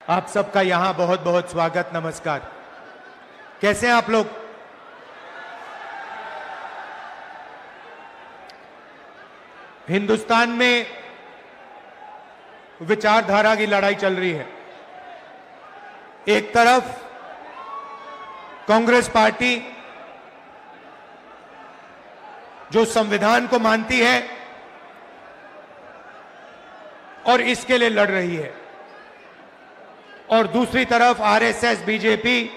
आप सबका यहां बहुत बहुत स्वागत, नमस्कार। कैसे हैं आप लोग? हिंदुस्तान में विचारधारा की लड़ाई चल रही है। एक तरफ कांग्रेस पार्टी जो संविधान को मानती है और इसके लिए लड़ रही है, और दूसरी तरफ आरएसएस, बीजेपी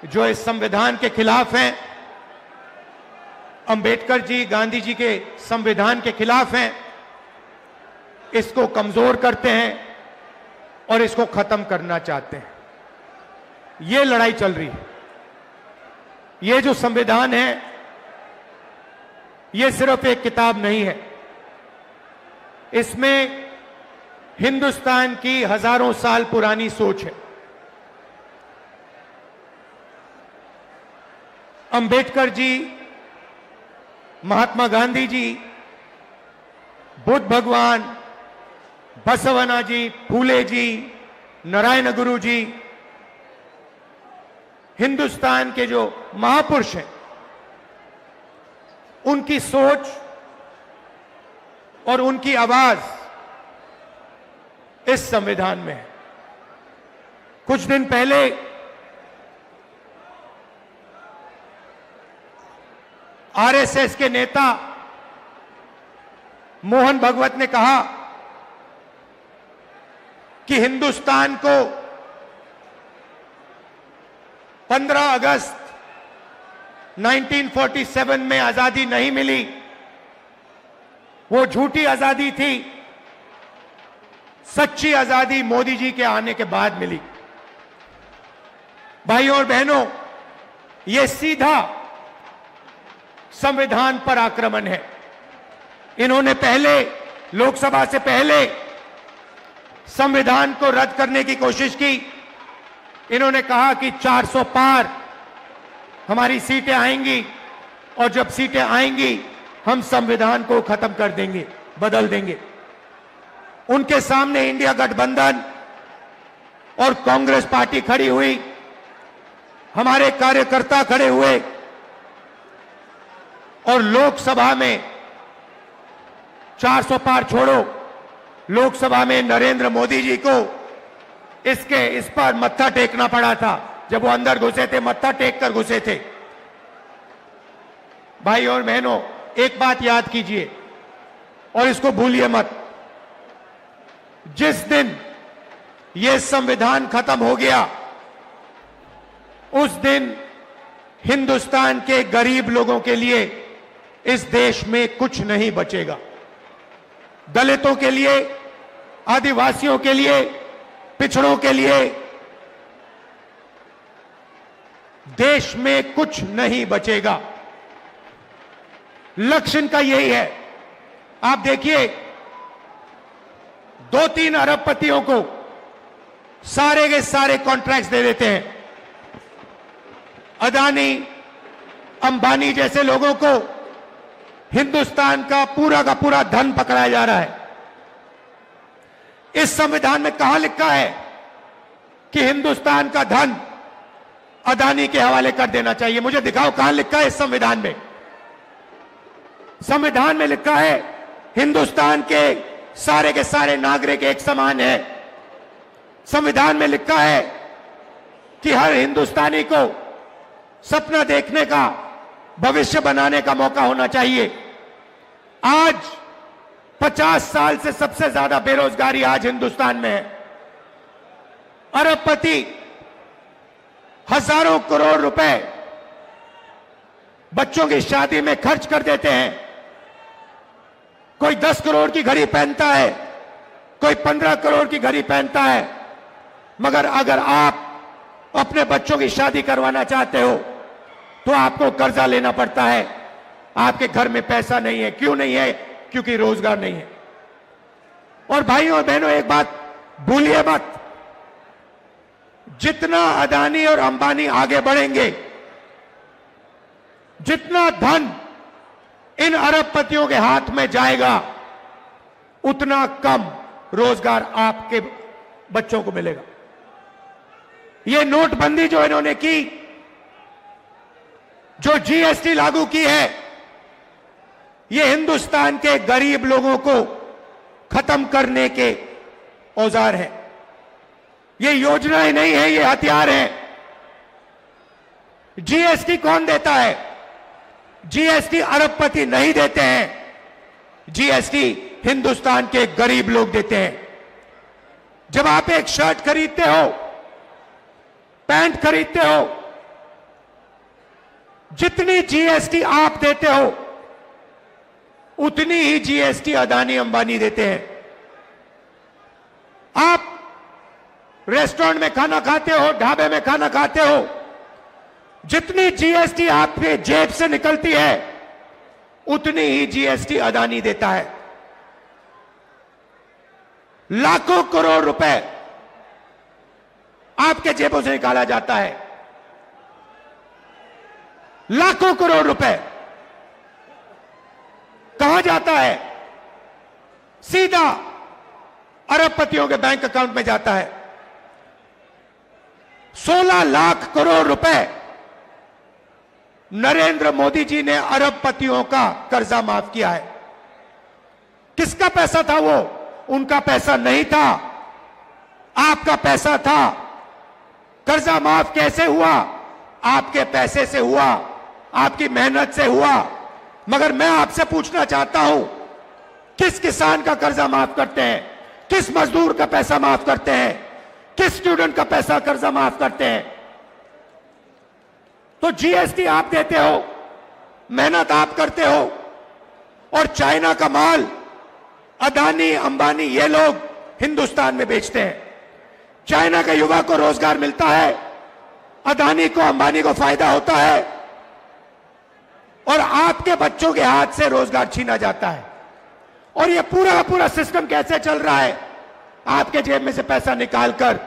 जो इस संविधान के खिलाफ हैं, अंबेडकर जी, गांधी जी के संविधान के खिलाफ हैं, इसको कमजोर करते हैं और इसको खत्म करना चाहते हैं। ये लड़ाई चल रही है। ये जो संविधान है, ये सिर्फ एक किताब नहीं है। इसमें हिंदुस्तान की हजारों साल पुरानी सोच है। अंबेडकर जी, महात्मा गांधी जी, बुद्ध भगवान, बसवना जी, फूले जी, नारायण गुरु जी, हिंदुस्तान के जो महापुरुष हैं, उनकी सोच और उनकी आवाज इस संविधान में है। कुछ दिन पहले आरएसएस के नेता मोहन भगवत ने कहा कि हिंदुस्तान को 15 अगस्त 1947 में आजादी नहीं मिली, वो झूठी आजादी थी। सच्ची आजादी मोदी जी के आने के बाद मिली। भाइयों और बहनों, यह सीधा संविधान पर आक्रमण है। इन्होंने पहले, लोकसभा से पहले संविधान को रद्द करने की कोशिश की। इन्होंने कहा कि 400 पार हमारी सीटें आएंगी, और जब सीटें आएंगी हम संविधान को खत्म कर देंगे, बदल देंगे। उनके सामने इंडिया गठबंधन और कांग्रेस पार्टी खड़ी हुई, हमारे कार्यकर्ता खड़े हुए, और लोकसभा में 400 पार छोड़ो, लोकसभा में नरेंद्र मोदी जी को इस पर मत्था टेकना पड़ा था। जब वो अंदर घुसे थे, मत्था टेक कर घुसे थे। भाई और बहनों, एक बात याद कीजिए और इसको भूलिए मत। जिस दिन यह संविधान खत्म हो गया, उस दिन हिंदुस्तान के गरीब लोगों के लिए इस देश में कुछ नहीं बचेगा। दलितों के लिए, आदिवासियों के लिए, पिछड़ों के लिए देश में कुछ नहीं बचेगा। लक्ष्य इनका यही है। आप देखिए, 2-3 अरबपतियों को सारे के सारे कॉन्ट्रैक्ट्स दे देते हैं। अदानी, अंबानी जैसे लोगों को हिंदुस्तान का पूरा धन पकड़ाया जा रहा है। इस संविधान में कहां लिखा है कि हिंदुस्तान का धन अदानी के हवाले कर देना चाहिए? मुझे दिखाओ कहां लिखा है इस संविधान में। संविधान में लिखा है हिंदुस्तान के सारे नागरिक एक समान है। संविधान में लिखा है कि हर हिंदुस्तानी को सपना देखने का, भविष्य बनाने का मौका होना चाहिए। आज 50 साल से सबसे ज्यादा बेरोजगारी आज हिंदुस्तान में है। अरबपति हजारों करोड़ रुपए बच्चों की शादी में खर्च कर देते हैं। कोई 10 करोड़ की घड़ी पहनता है, कोई 15 करोड़ की घड़ी पहनता है, मगर अगर आप अपने बच्चों की शादी करवाना चाहते हो तो आपको कर्जा लेना पड़ता है। आपके घर में पैसा नहीं है। क्यों नहीं है? क्योंकि रोजगार नहीं है। और भाइयों और बहनों, एक बात भूलिए मत, जितना अदानी और अंबानी आगे बढ़ेंगे, जितना धन इन अरबपतियों के हाथ में जाएगा, उतना कम रोजगार आपके बच्चों को मिलेगा। ये नोटबंदी जो इन्होंने की, जो जीएसटी लागू की है, ये हिंदुस्तान के गरीब लोगों को खत्म करने के औजार हैं। ये योजनाएं नहीं है, ये हथियार हैं। जीएसटी कौन देता है? जीएसटी अरबपति नहीं देते हैं। जीएसटी हिंदुस्तान के गरीब लोग देते हैं। जब आप एक शर्ट खरीदते हो, पैंट खरीदते हो, जितनी जीएसटी आप देते हो उतनी ही जीएसटी अदानी अंबानी देते हैं। आप रेस्टोरेंट में खाना खाते हो, ढाबे में खाना खाते हो, जितनी जीएसटी आपके जेब से निकलती है उतनी ही जीएसटी अदानी देता है। लाखों करोड़ रुपए आपके जेबों से निकाला जाता है। लाखों करोड़ रुपए कहां जाता है? सीधा अरबपतियों के बैंक अकाउंट में जाता है। 16 लाख करोड़ रुपए नरेंद्र मोदी जी ने अरबपतियों का कर्जा माफ किया है। किसका पैसा था वो? उनका पैसा नहीं था, आपका पैसा था। कर्जा माफ कैसे हुआ? आपके पैसे से हुआ, आपकी मेहनत से हुआ। मगर मैं आपसे पूछना चाहता हूं, किस किसान का कर्जा माफ करते हैं? किस मजदूर का पैसा माफ करते हैं? किस स्टूडेंट का पैसा कर्जा माफ करते हैं? तो जीएसटी आप देते हो, मेहनत आप करते हो, और चाइना का माल अदानी अंबानी ये लोग हिंदुस्तान में बेचते हैं। चाइना के युवा को रोजगार मिलता है, अदानी को अंबानी को फायदा होता है, और आपके बच्चों के हाथ से रोजगार छीना जाता है। और ये पूरा का पूरा सिस्टम कैसे चल रहा है? आपके जेब में से पैसा निकालकर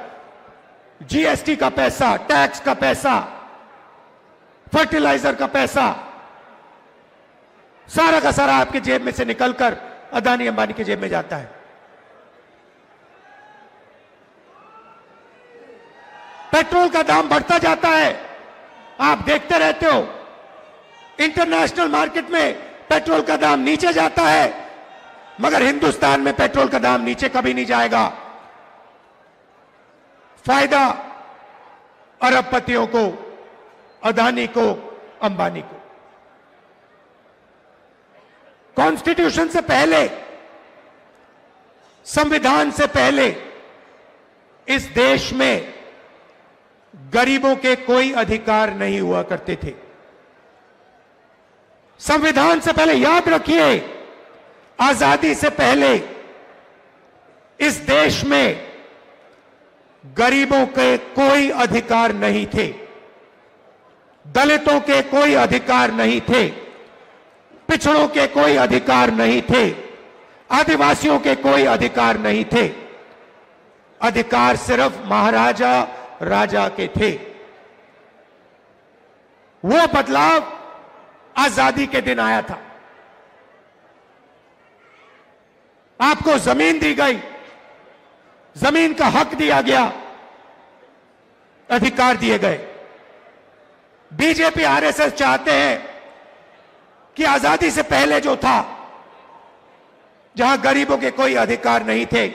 जीएसटी का पैसा, टैक्स का पैसा, फर्टिलाइजर का पैसा, सारा का सारा आपके जेब में से निकलकर अदानी अंबानी की जेब में जाता है। पेट्रोल का दाम बढ़ता जाता है, आप देखते रहते हो। इंटरनेशनल मार्केट में पेट्रोल का दाम नीचे जाता है, मगर हिंदुस्तान में पेट्रोल का दाम नीचे कभी नहीं जाएगा। फायदा अरबपतियों को, अदानी को, अंबानी को। कॉन्स्टिट्यूशन से पहले, संविधान से पहले इस देश में गरीबों के कोई अधिकार नहीं हुआ करते थे। संविधान से पहले, याद रखिए, आजादी से पहले इस देश में गरीबों के कोई अधिकार नहीं थे, दलितों के कोई अधिकार नहीं थे, पिछड़ों के कोई अधिकार नहीं थे, आदिवासियों के कोई अधिकार नहीं थे। अधिकार सिर्फ महाराजा राजा के थे। वो बदलाव आजादी के दिन आया था। आपको जमीन दी गई, जमीन का हक दिया गया, अधिकार दिए गए। बीजेपी आरएसएस चाहते हैं कि आजादी से पहले जो था, जहां गरीबों के कोई अधिकार नहीं थे,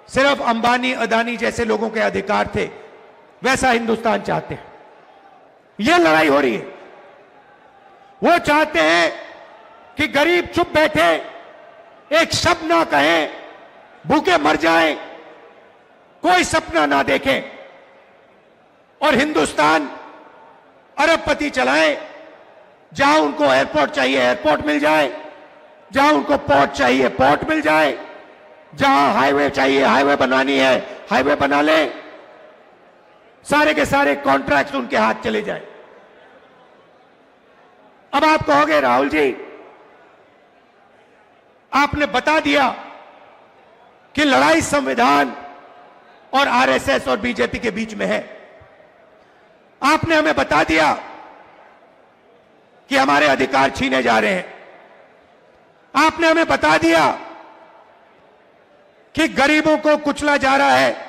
सिर्फ अंबानी अदानी जैसे लोगों के अधिकार थे, वैसा हिंदुस्तान चाहते हैं। यह लड़ाई हो रही है। वो चाहते हैं कि गरीब चुप बैठे, एक शब्द ना कहें, भूखे मर जाएं, कोई सपना ना देखें, और हिंदुस्तान अरबपति चलाएं। जहां उनको एयरपोर्ट चाहिए एयरपोर्ट मिल जाए, जहां उनको पोर्ट चाहिए पोर्ट मिल जाए, जहां हाईवे चाहिए हाईवे बनानी है हाईवे बना ले, सारे के सारे कॉन्ट्रैक्ट उनके हाथ चले जाए। अब आप कहोगे राहुल जी, आपने बता दिया कि लड़ाई संविधान और आरएसएस और बीजेपी के बीच में है। आपने हमें बता दिया कि हमारे अधिकार छीने जा रहे हैं। आपने हमें बता दिया कि गरीबों को कुचला जा रहा है,